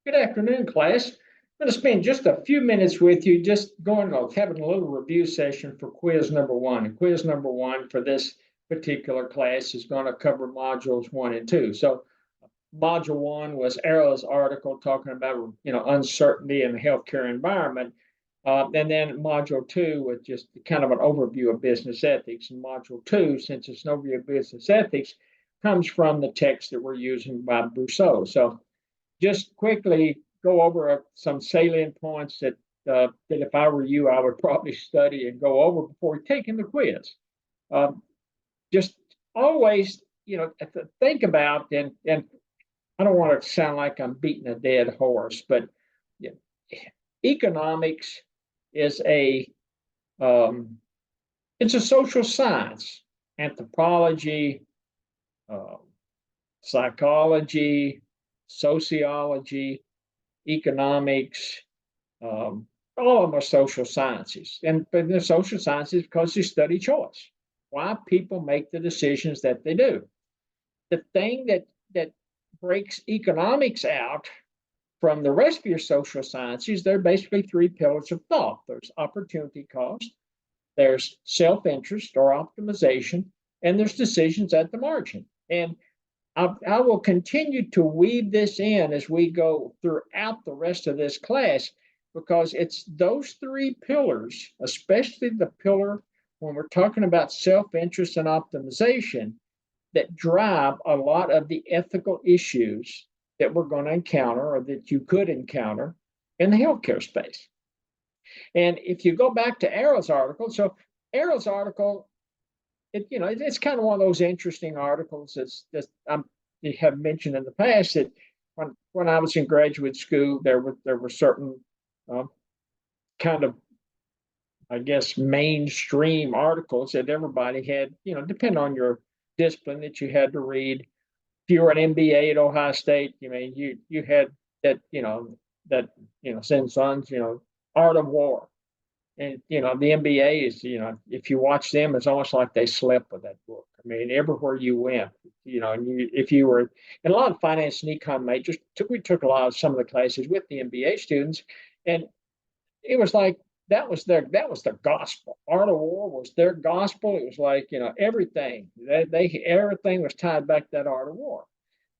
Good afternoon, class. I'm going to spend just a few minutes with you, just having a little review session for quiz number one. And quiz number one for this particular class is going to cover modules one and two. So, module one was Arrow's article talking about uncertainty in the healthcare environment. And then module two was just kind of an overview of business ethics. And module two, since it's an overview of business ethics, comes from the text that we're using by Brousseau. So just quickly go over some salient points that if I were you, I would probably study and go over before taking the quiz. Just always, think about and I don't want to sound like I'm beating a dead horse, but yeah, economics is um, it's a social science. Anthropology, uh, psychology, sociology, economics, all of them are social sciences. And but they're social sciences because they study choice, why people make the decisions that they do. The thing that breaks economics out from the rest of your social sciences, there are basically three pillars of thought. There's opportunity cost, there's self-interest or optimization, and there's decisions at the margin. And I will continue to weave this in as we go throughout the rest of this class because it's those three pillars, especially the pillar when we're talking about self interest and optimization, that drive a lot of the ethical issues that we're going to encounter or that you could encounter in the healthcare space. And if you go back to Arrow's article, so Arrow's article it's kind of one of those interesting articles that I have mentioned in the past that when I was in graduate school, there were certain uh, kind of I guess mainstream articles that everybody had, depending on your discipline that you had to read. If you were an MBA at Ohio State, you had that, that Sin Tzu's, Art of War. And the NBA is, if you watch them, it's almost like they slept with that book. I mean, everywhere you went, and if you were, and a lot of finance and econ majors we took a lot of some of the classes with the MBA students, and it was like that was the gospel. Art of War was their gospel. It was like everything everything was tied back to that Art of War.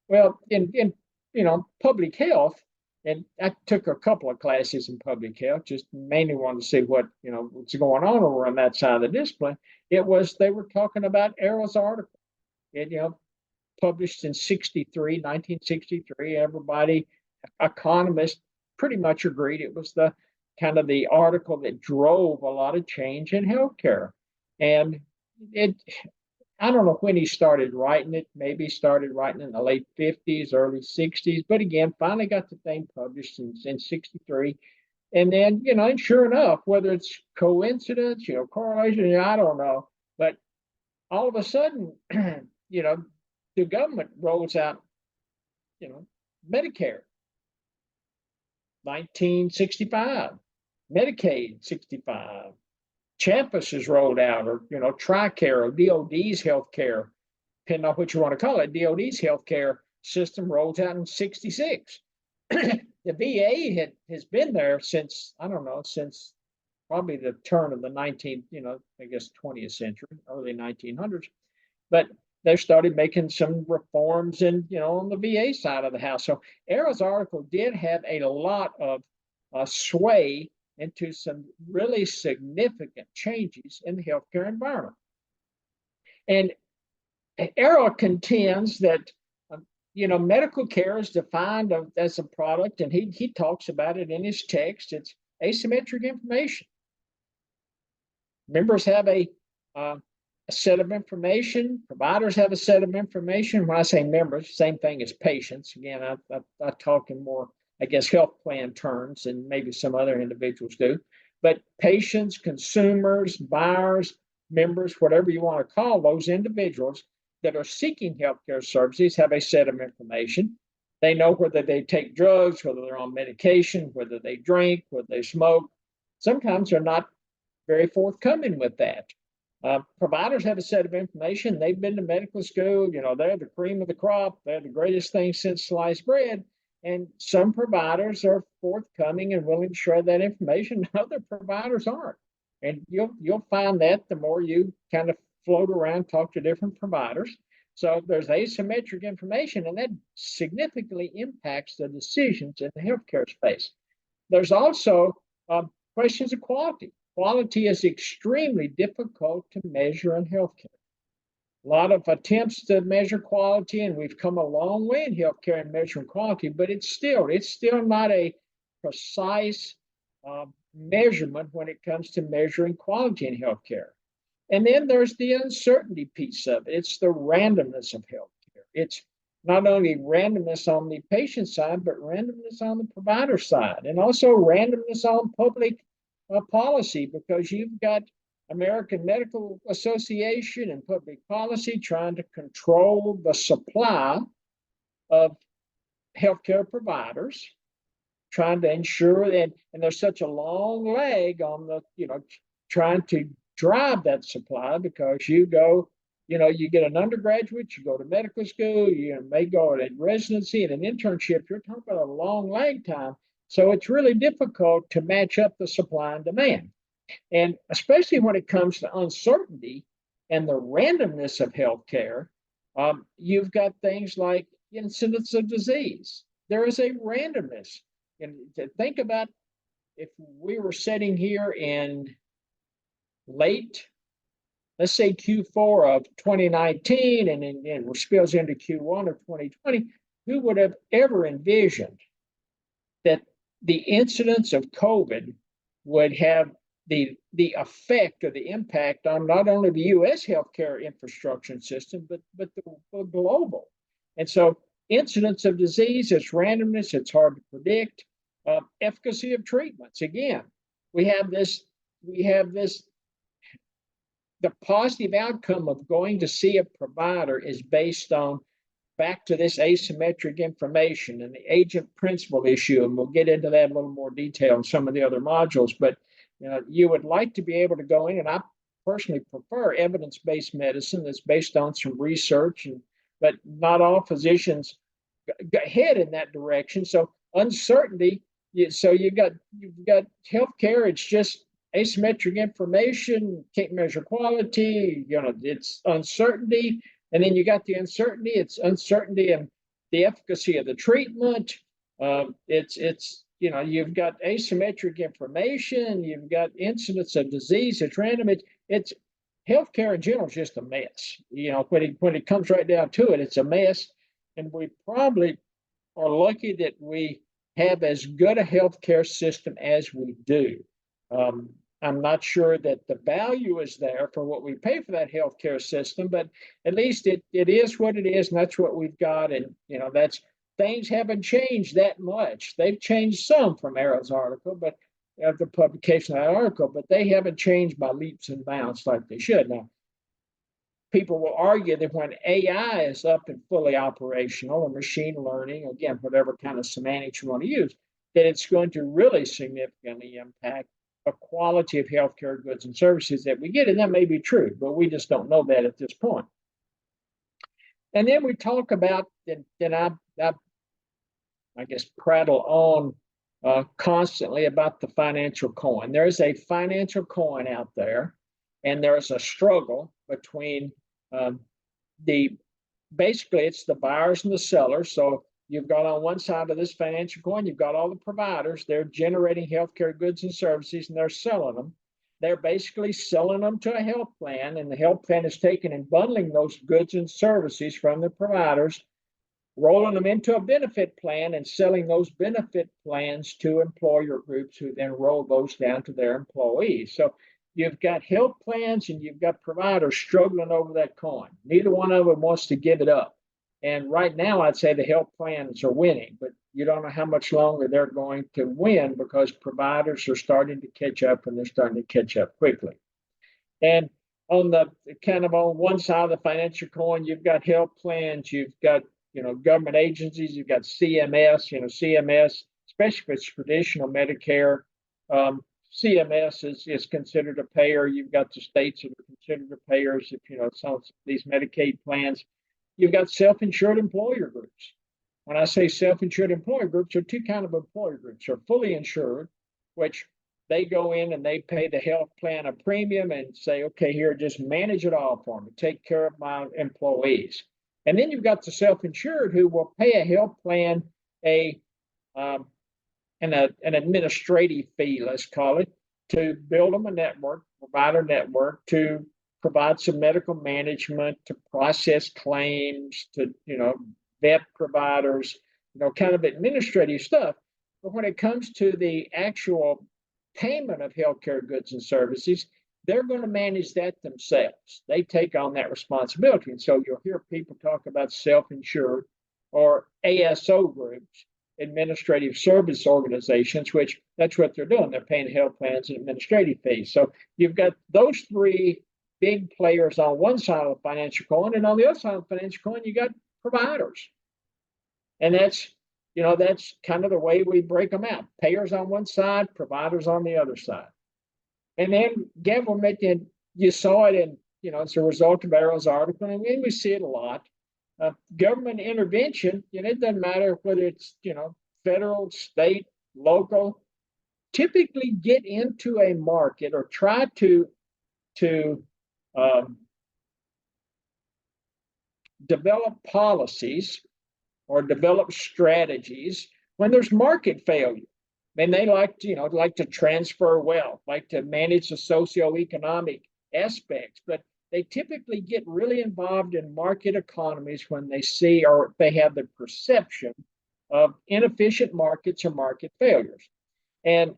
Well, in public health, and I took a couple of classes in public health, just mainly wanted to see what's going on over on that side of the discipline. It was they were talking about Arrow's article, and published in 1963. Everybody, economists, pretty much agreed it was the kind of the article that drove a lot of change in healthcare, and it I don't know when he started writing it. Maybe he started writing in the late 50s, early 60s. But again, finally got the thing published in 63. And then, and sure enough, whether it's coincidence, correlation, I don't know. But all of a sudden, the government rolls out, Medicare, 1965, Medicaid, 65. Champus is rolled out, or TRICARE, or DOD's healthcare, depending on what you want to call it. DOD's healthcare system rolls out in 66. The VA has been there since, I don't know, since probably the turn of the 19th, I guess 20th century, early 1900s. But they started making some reforms on the VA side of the house. So Arrow's article did have a lot of sway into some really significant changes in the healthcare environment. And Arrow contends that medical care is defined as a product, and he talks about it in his text. It's asymmetric information. Members have a set of information. Providers have a set of information. When I say members, same thing as patients. Again, I talk in more, I guess, health plan terms, and maybe some other individuals do. But patients, consumers, buyers, members, whatever you want to call those individuals that are seeking healthcare services have a set of information. They know whether they take drugs, whether they're on medication, whether they drink, whether they smoke. Sometimes they're not very forthcoming with that. Providers have a set of information. They've been to medical school. They're the cream of the crop. They're the greatest thing since sliced bread. And some providers are forthcoming and willing to share that information. Other providers aren't. And you'll find that the more you kind of float around, talk to different providers. So there's asymmetric information, and that significantly impacts the decisions in the healthcare space. There's also questions of quality. Quality is extremely difficult to measure in healthcare. A lot of attempts to measure quality, and we've come a long way in healthcare in measuring quality, but it's still not a precise measurement when it comes to measuring quality in healthcare. And then there's the uncertainty piece of it. It's the randomness of healthcare. It's not only randomness on the patient side, but randomness on the provider side, and also randomness on public policy, because you've got American Medical Association and public policy trying to control the supply of healthcare providers, trying to ensure that, and there's such a long lag on the, trying to drive that supply, because you get an undergraduate, you go to medical school, you may go to residency and an internship, you're talking about a long lag time. So it's really difficult to match up the supply and demand. And especially when it comes to uncertainty and the randomness of healthcare, you've got things like incidence of disease. There is a randomness. And to think about, if we were sitting here in late, let's say Q4 of 2019, and it spills into Q1 of 2020, who would have ever envisioned that the incidence of COVID would have the effect or the impact on not only the U.S. healthcare infrastructure system, but the global. And so incidence of disease, it's randomness, it's hard to predict. Efficacy of treatments. Again, we have this, the positive outcome of going to see a provider is based on, back to this asymmetric information and the agent principle issue, and we'll get into that in a little more detail in some of the other modules, but you would like to be able to go in, and I personally prefer evidence-based medicine that's based on some research, but not all physicians head in that direction. So uncertainty, so you've got healthcare, it's just asymmetric information, can't measure quality, it's uncertainty. And then you got the uncertainty, it's uncertainty in the efficacy of the treatment. You've got asymmetric information, you've got incidence of disease, it's random. It's healthcare in general is just a mess. When it comes right down to it, it's a mess. And we probably are lucky that we have as good a healthcare system as we do. I'm not sure that the value is there for what we pay for that healthcare system, but at least it is what it is, and that's what we've got. And that's, things haven't changed that much. They've changed some from Aaron's article, but the publication of that article, but they haven't changed by leaps and bounds like they should. Now, people will argue that when AI is up and fully operational, or machine learning, again, whatever kind of semantics you want to use, that it's going to really significantly impact the quality of healthcare goods and services that we get. And that may be true, but we just don't know that at this point. And then we talk about, that I guess, prattle on constantly about the financial coin. There's a financial coin out there, and there's a struggle between basically it's the buyers and the sellers. So you've got on one side of this financial coin, you've got all the providers. They're generating healthcare goods and services, and they're selling them. They're basically selling them to a health plan, and the health plan is taking and bundling those goods and services from the providers, rolling them into a benefit plan, and selling those benefit plans to employer groups, who then roll those down to their employees. So you've got health plans and you've got providers struggling over that coin. Neither one of them wants to give it up. And right now, I'd say the health plans are winning, but you don't know how much longer they're going to win, because providers are starting to catch up, and they're starting to catch up quickly. And on the kind of on one side of the financial coin, you've got health plans, you've got government agencies, you've got CMS, CMS, especially if it's traditional Medicare. CMS is considered a payer. You've got the states that are considered payers if some of these Medicaid plans. You've got self-insured employer groups. When I say self-insured employer groups, there are two kinds of employer groups. They're fully insured, which they go in and they pay the health plan a premium and say, okay, here, just manage it all for me, take care of my employees. And then you've got the self-insured who will pay a health plan a um, an administrative fee, let's call it, to build them a network, provide a network, to provide some medical management, to process claims, to vet providers, kind of administrative stuff. But when it comes to the actual payment of healthcare goods and services, they're going to manage that themselves. They take on that responsibility. And so you'll hear people talk about self-insured or ASO groups, administrative service organizations, which that's what they're doing. They're paying health plans and administrative fees. So you've got those three big players on one side of the financial coin, and on the other side of the financial coin, you got providers. And that's kind of the way we break them out. Payers on one side, providers on the other side. And then government, and you saw it in, it's a result of Errol's article, and we see it a lot. Government intervention, it doesn't matter whether it's, federal, state, local, typically get into a market or try to develop policies or develop strategies when there's market failure. I mean, they like to transfer wealth, like to manage the socioeconomic aspects, but they typically get really involved in market economies when they see or they have the perception of inefficient markets or market failures. And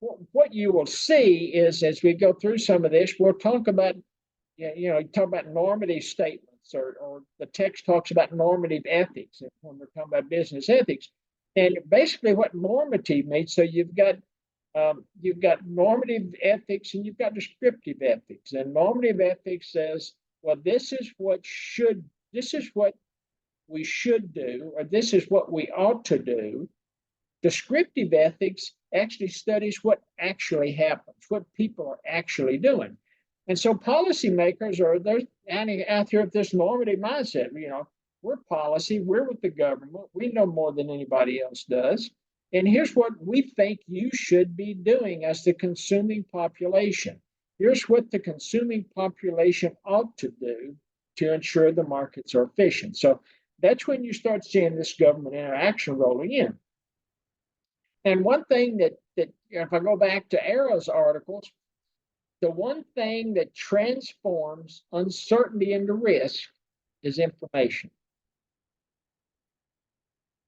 what you will see is, as we go through some of this, we'll talk about, talk about normative statements, or the text talks about normative ethics when we're talking about business ethics. And basically what normative means, so you've got normative ethics and you've got descriptive ethics. And normative ethics says, well, this is what we should do, or this is what we ought to do. Descriptive ethics actually studies what actually happens, what people are actually doing. And so policymakers they're out here with this normative mindset. We're policy, we're with the government, we know more than anybody else does. And here's what we think you should be doing as the consuming population. Here's what the consuming population ought to do to ensure the markets are efficient. So that's when you start seeing this government interaction rolling in. And one thing that if I go back to Arrow's articles, the one thing that transforms uncertainty into risk is information.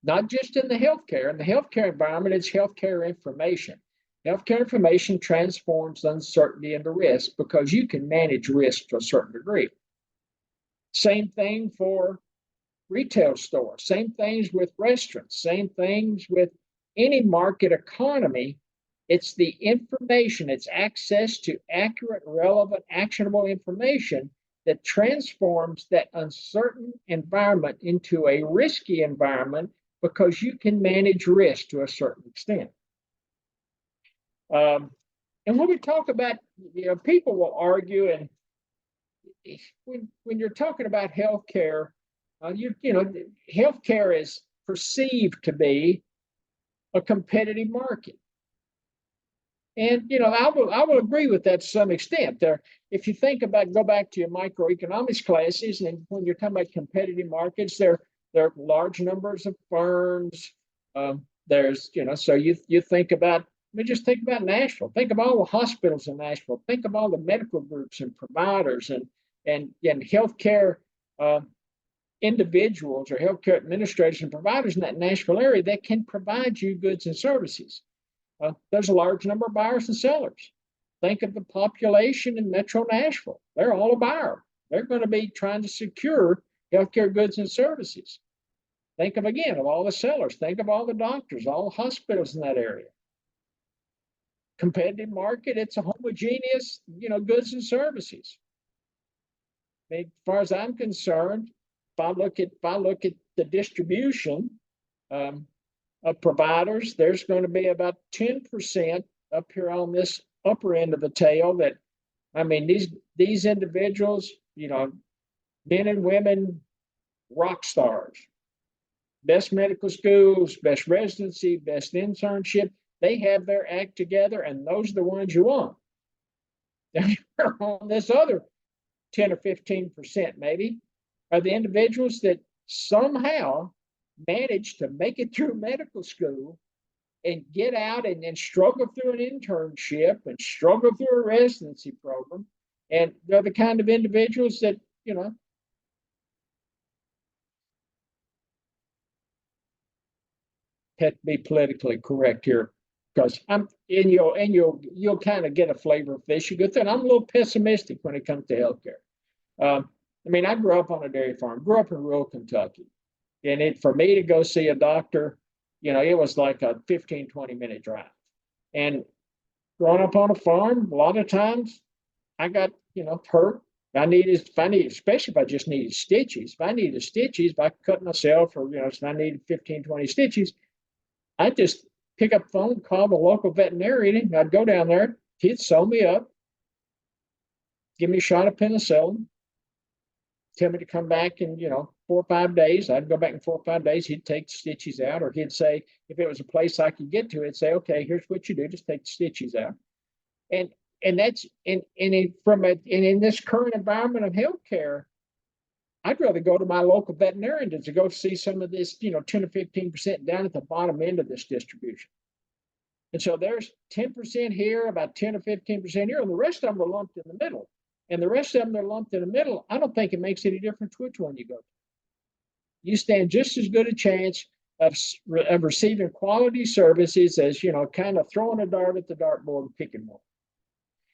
Not just in the healthcare. In the healthcare environment, it's healthcare information. Healthcare information transforms uncertainty into risk because you can manage risk to a certain degree. Same thing for retail stores, same things with restaurants, same things with any market economy. It's the information, it's access to accurate, relevant, actionable information that transforms that uncertain environment into a risky environment, because you can manage risk to a certain extent. And when we talk about, people will argue, and when you're talking about healthcare, healthcare is perceived to be a competitive market. And I will agree with that to some extent. If you think about, go back to your microeconomics classes, and when you're talking about competitive markets, there are large numbers of firms. There's, so you think about, just think about Nashville. Think of all the hospitals in Nashville. Think of all the medical groups and providers and healthcare individuals or healthcare administrators and providers in that Nashville area that can provide you goods and services. There's a large number of buyers and sellers. Think of the population in Metro Nashville. They're all a buyer. They're going to be trying to secure healthcare goods and services. Think of all the sellers. Think of all the doctors, all the hospitals in that area. Competitive market, it's a homogeneous, goods and services. As far as I'm concerned, if I look at the distribution of providers, there's going to be about 10% up here on this upper end of the tail that, these individuals, men and women, rock stars. best medical schools, best residency, best internship. They have their act together, and those are the ones you want. On this other 10 or 15%, maybe, are the individuals that somehow manage to make it through medical school and get out and struggle through an internship and struggle through a residency program. And they're the kind of individuals that, have to be politically correct here because you'll kind of get a flavor of this. You go through, and I'm a little pessimistic when it comes to healthcare. I mean, I grew up on a dairy farm, grew up in rural Kentucky. And for me to go see a doctor, it was like a 15, 20-minute drive. And growing up on a farm, a lot of times I got, hurt. Especially if I just needed stitches. If I needed stitches, if I cut myself or, if I needed 15, 20 stitches, I'd just pick up the phone, call the local veterinarian. I'd go down there. He'd sew me up, give me a shot of penicillin, tell me to come back in, 4 or 5 days. I'd go back in 4 or 5 days. He'd take the stitches out, or he'd say, if it was a place I could get to, he'd say, okay, here's what you do. Just take the stitches out. And that's in this current environment of healthcare, I'd rather go to my local veterinarian to go see some of this, 10 or 15% down at the bottom end of this distribution. And so there's 10% here, about 10 or 15% here, and the rest of them are lumped in the middle. And the rest of them that are lumped in the middle, I don't think it makes any difference which one you go to. You stand just as good a chance of receiving quality services as, kind of throwing a dart at the dartboard and picking one.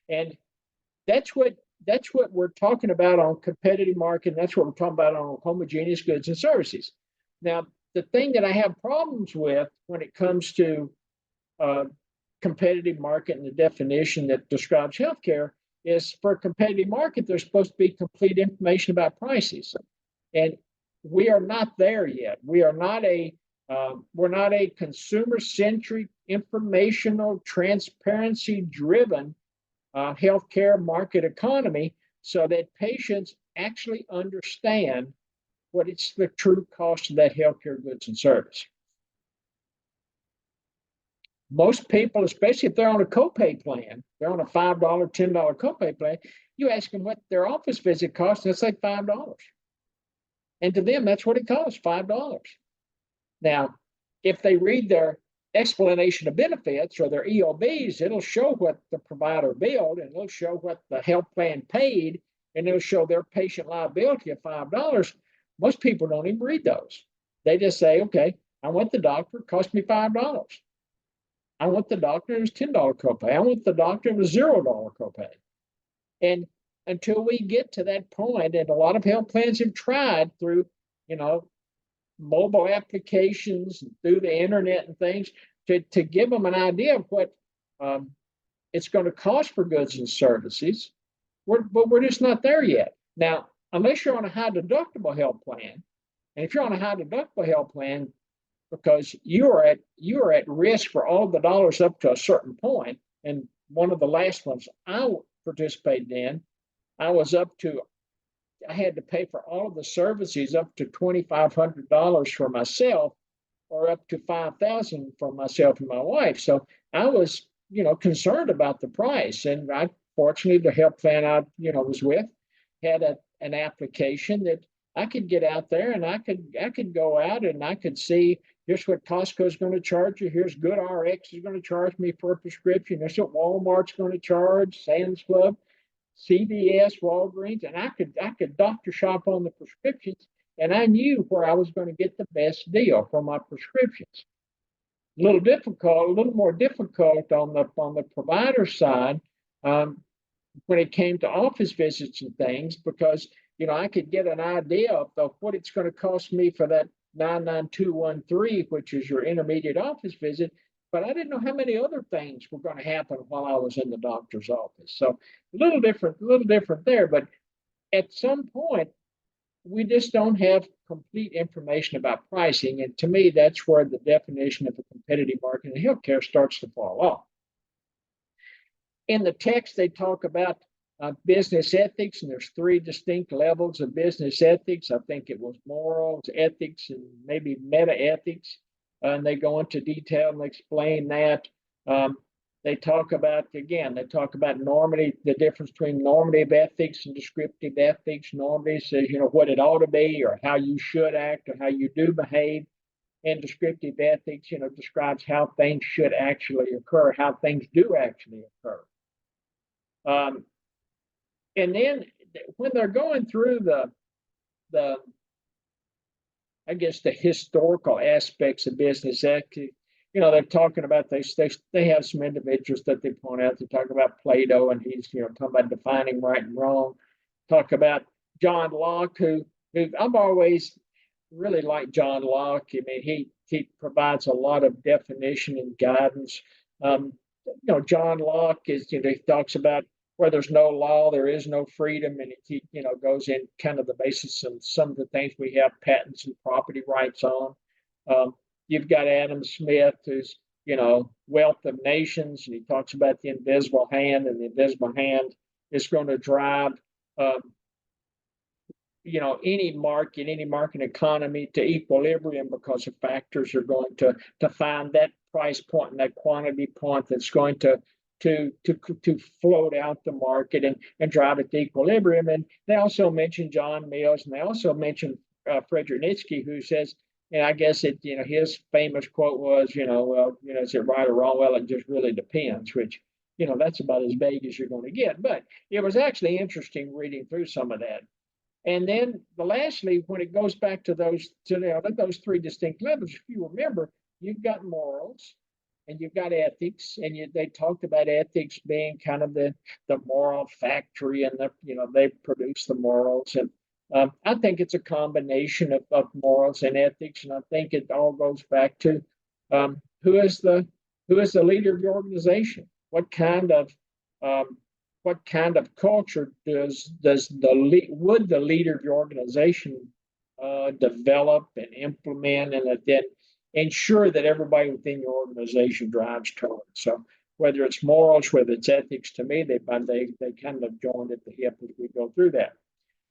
And that's what we're talking about on competitive market. And that's what we're talking about on homogeneous goods and services. Now, the thing that I have problems with when it comes to competitive market and the definition that describes healthcare is for a competitive market, there's supposed to be complete information about prices. And we are not there yet. We're not a consumer-centric, informational, transparency-driven healthcare market economy so that patients actually understand what it's the true cost of that healthcare goods and service. Most people, especially if they're on a copay plan, they're on a $5, $10 copay plan, you ask them what their office visit costs, and it's like $5. And to them, that's what it costs, $5. Now, if they read their explanation of benefits or their EOBs, it'll show what the provider billed, and it'll show what the health plan paid, and it'll show their patient liability of $5. Most people don't even read those. They just say, okay, I went to the doctor, it cost me $5. I went to the doctor, it was $10 copay. I went to the doctor, it was $0 copay. And until we get to that point, and a lot of health plans have tried through, mobile applications, through the internet and things, to give them an idea of what it's going to cost for goods and services. But we're just not there yet. Now, unless you're on a high deductible health plan, and if you're on a high deductible health plan, because you are at risk for all the dollars up to a certain point, and one of the last ones I participated in, I had to pay for all of the services up to $2,500 for myself, or up to $5,000 for myself and my wife. So I was, concerned about the price. And fortunately, the health plan I, was with had an application that I could get out there, and I could go out and I could see, here's what Costco is going to charge you. Here's GoodRx is going to charge me for a prescription. Here's what Walmart's going to charge, Sam's Club, CVS, Walgreens, and I could doctor shop on the prescriptions, and I knew where I was going to get the best deal for my prescriptions. A little more difficult on the provider side when it came to office visits and things, because I could get an idea of what it's going to cost me for that 99213, which is your intermediate office visit, but I didn't know how many other things were going to happen while I was in the doctor's office. So a little different there. But at some point, we just don't have complete information about pricing. And to me, that's where the definition of a competitive market in healthcare starts to fall off. In the text, they talk about business ethics, and there's three distinct levels of business ethics. I think it was morals, ethics, and maybe meta ethics. And they go into detail and explain that. Um, they talk about, again, they talk about normative, the difference between normative ethics and descriptive ethics. Normative says, what it ought to be or how you should act or how you do behave. And descriptive ethics, describes how things should actually occur, how things do actually occur. Um, and then when they're going through the I guess the historical aspects of business ethics, they're talking about they have some individuals that they point out. They talk about Plato, and he's talking about defining right and wrong. Talk about John Locke, who I've always really liked John Locke. I mean, he provides a lot of definition and guidance. John Locke he talks about where there's no law, there is no freedom, and it goes in kind of the basis of some of the things we have patents and property rights on. You've got Adam Smith, who's Wealth of Nations, and he talks about the invisible hand, and the invisible hand is going to drive any market economy to equilibrium, because the factors are going to find that price point and that quantity point that's going to float out the market and drive it to equilibrium. And they also mention John Mills, and they also mention Frederick Nietzsche, who says, and I guess his famous quote was, is it right or wrong? Well, it just really depends, which, that's about as vague as you're going to get. But it was actually interesting reading through some of that. And then lastly, when it goes back to those three distinct levels, if you remember, you've got morals and you've got ethics, and they talked about ethics being kind of the moral factory, and they produce the morals. And I think it's a combination of morals and ethics, and I think it all goes back to who is the leader of your organization? What kind of culture would the leader of your organization develop and implement, and then ensure that everybody within your organization drives towards? So whether it's morals, whether it's ethics, to me, they kind of joined at the hip as we go through that.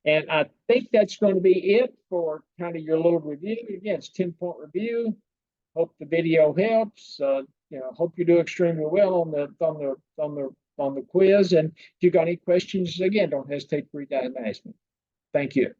And I think that's going to be it for kind of your little review. Again, it's 10-point review. Hope the video helps. Hope you do extremely well on the quiz. And if you got any questions, again, don't hesitate to reach out and ask me. Thank you.